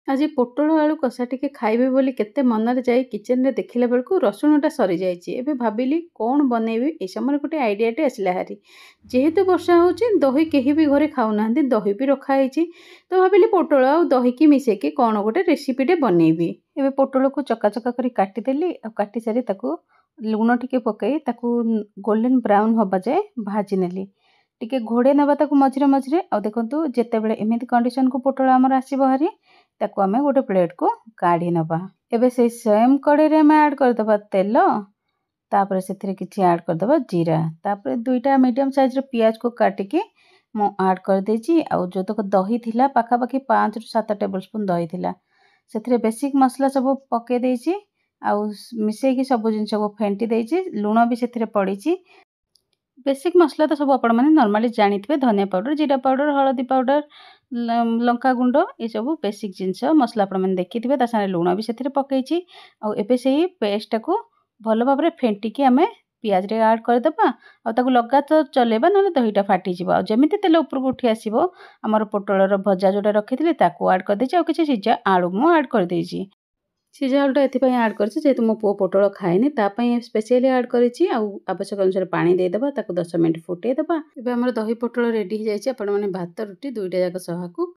आज पोटल आलू कषा टिके खाइबे बोली केते मनरे जाई किचन रे देखिला बेलकु रसुणटा सरी जाइए। एबे भाबिली कौन बनैबी ए समय गोटे आइडियाटे आसला हारी। जेहेतु वर्षा होची दही केही भी घरे खाऊना दही भी रखा है तो भाविली पोटल आ दही की मिसेकी कौन गोटे रेसिपीटे बनैबी। एबे पोटल को चका चका करी काटिदेली आ काटी सारी ताकू लुण टिके पकई ताकू गोल्डन ब्राउन होबा जाए भाजी नेली। टिके घोड़े नबा ताकू मझिरे मझिरे आ देखंतु जेतेबेले एमिति कंडीशन को पोटल आमर आसीबो हारी ताकू आमे गोटे प्लेट को काढ़ी नबा। एबे से सेम कड़े रे आमे ऐड कर दबा तेल तापर सेथिरे किछि ऐड कर दबा जीरा तापर दुईटा मीडियम साइज रो प्याज को काटिके मो ऐड कर देछि। आ जो तक दही थिला पाखा पाखी 5 रु 7 टेबलस्पून दही थिला सेथिरे बेसिक मसला सब पके देछि आ मिसेई की सब जिंस को फेंटी देछि। लूण भी सेथिरे पड़ीछि। बेसिक मसला तो सब आपण माने नॉर्मली जानिथिबे धनिया पाउडर जीरा पाउडर हळदी पाउडर लंका गुंड ये सब बेसिक जिनस मसला आपण माने देखिथिबे ता सारे लूण भी सेथिरे पकेछि। आ एबे सेही पेस्ट को भलो भाबरे फेंटी के आमे पियाज रे ऐड कर देबा आ ताकू लगातार चलेबा न दहीटा फाटी जिवो। आ जेमिति तेल ऊपर को उठी आसीबो हमर पोटल रो भजा जोटा रखिथिले ताकू ऐड कर देछि आ किछि सिजा आलू मु ऐड कर देछि। सिझा आलूटा एथिपाई ऐड करछि जेहेतु मो पुओ पोटल खाएनि तापाई स्पेशली ऐड करिछि। आ आवश्यक अनुसार पानी दे देबा ताकू 10 मिनिट फुटै देबा। एबे हमर दही पोटल रेडी हो जाइछि। आपण माने भात रुटी दुईटा जाक सहाकू